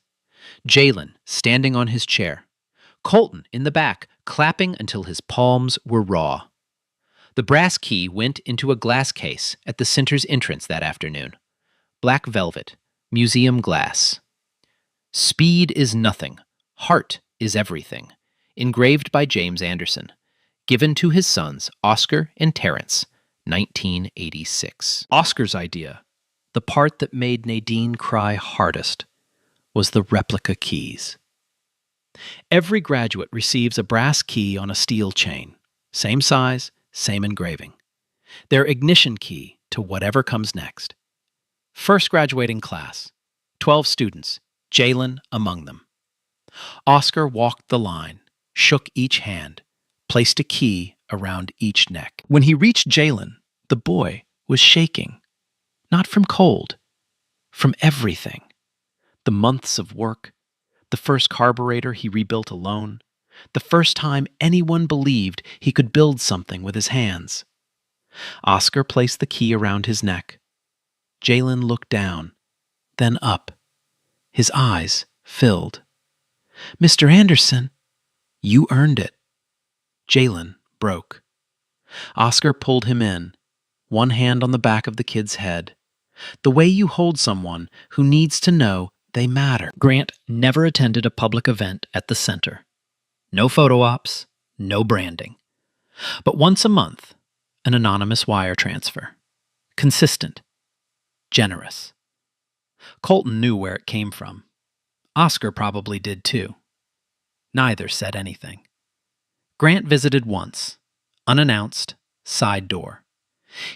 Jalen standing on his chair. Colton in the back clapping until his palms were raw. The brass key went into a glass case at the center's entrance that afternoon. Black velvet, museum glass. Speed is nothing. Heart is everything. Engraved by James Anderson. Given to his sons, Oscar and Terrence, 1986. Oscar's idea, the part that made Nadine cry hardest, was the replica keys. Every graduate receives a brass key on a steel chain. Same size, same engraving. Their ignition key to whatever comes next. First graduating class, 12 students, Jalen among them. Oscar walked the line, shook each hand, placed a key around each neck. When he reached Jalen, the boy was shaking. Not from cold, from everything. The months of work, the first carburetor he rebuilt alone, the first time anyone believed he could build something with his hands. Oscar placed the key around his neck. Jalen looked down, then up. His eyes filled. "Mr. Anderson, you earned it." Jalen broke. Oscar pulled him in, one hand on the back of the kid's head. The way you hold someone who needs to know they matter. Grant never attended a public event at the center. No photo ops, no branding. But once a month, an anonymous wire transfer. Consistent. Generous. Colton knew where it came from. Oscar probably did too. Neither said anything. Grant visited once, unannounced, side door.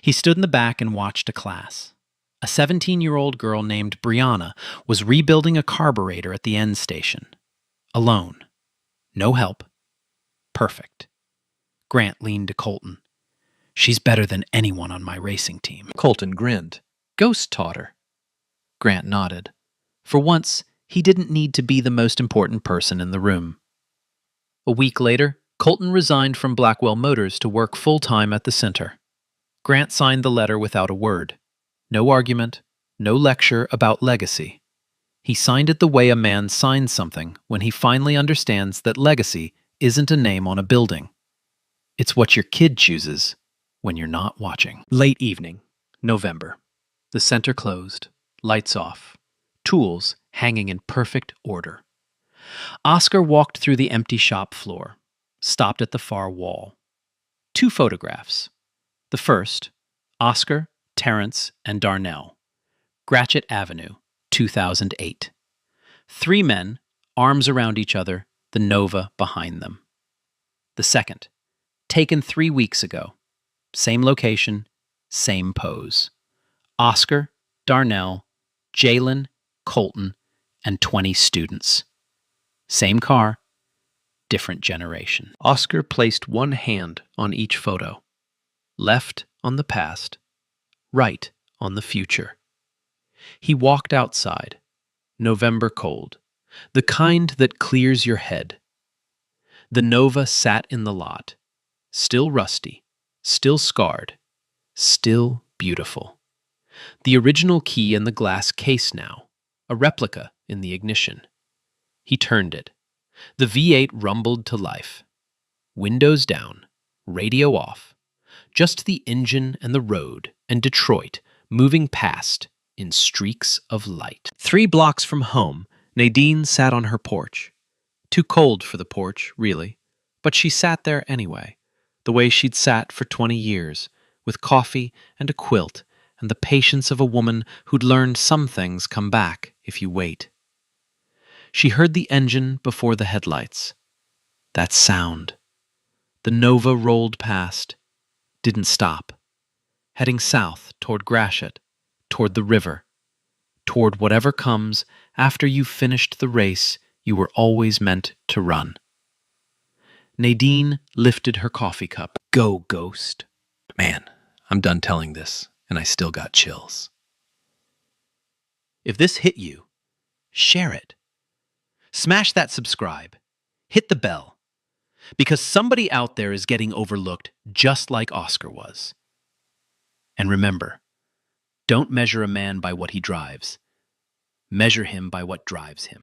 He stood in the back and watched a class. A 17-year-old girl named Brianna was rebuilding a carburetor at the end station. Alone. No help. Perfect. Grant leaned to Colton. "She's better than anyone on my racing team." Colton grinned. Ghost taught her. Grant nodded. For once, he didn't need to be the most important person in the room. A week later, Colton resigned from Blackwell Motors to work full-time at the center. Grant signed the letter without a word. No argument, no lecture about legacy. He signed it the way a man signs something when he finally understands that legacy isn't a name on a building. It's what your kid chooses when you're not watching. Late evening, November. The center closed, lights off, tools hanging in perfect order. Oscar walked through the empty shop floor, stopped at the far wall. 2 photographs. The first, Oscar, Terrence, and Darnell. Gratiot Avenue, 2008. 3 men, arms around each other, the Nova behind them. The second, taken 3 weeks ago. Same location, same pose. Oscar, Darnell, Jalen, Colton, and 20 students. Same car, different generation. Oscar placed one hand on each photo. Left on the past, right on the future. He walked outside, November cold, the kind that clears your head. The Nova sat in the lot, still rusty, still scarred, still beautiful. The original key in the glass case now, a replica in the ignition. He turned it. The V8 rumbled to life. Windows down, radio off. Just the engine and the road and Detroit moving past in streaks of light. 3 blocks from home, Nadine sat on her porch. Too cold for the porch, really, but she sat there anyway, the way she'd sat for 20 years, with coffee and a quilt and the patience of a woman who'd learned some things come back if you wait. She heard the engine before the headlights. That sound. The Nova rolled past, didn't stop, heading south toward Gratiot, toward the river, toward whatever comes after you've finished the race you were always meant to run. Nadine lifted her coffee cup. Go, Ghost. Man, I'm done telling this, and I still got chills. If this hit you, share it. Smash that subscribe. Hit the bell. Because somebody out there is getting overlooked just like Oscar was. And remember, don't measure a man by what he drives. Measure him by what drives him.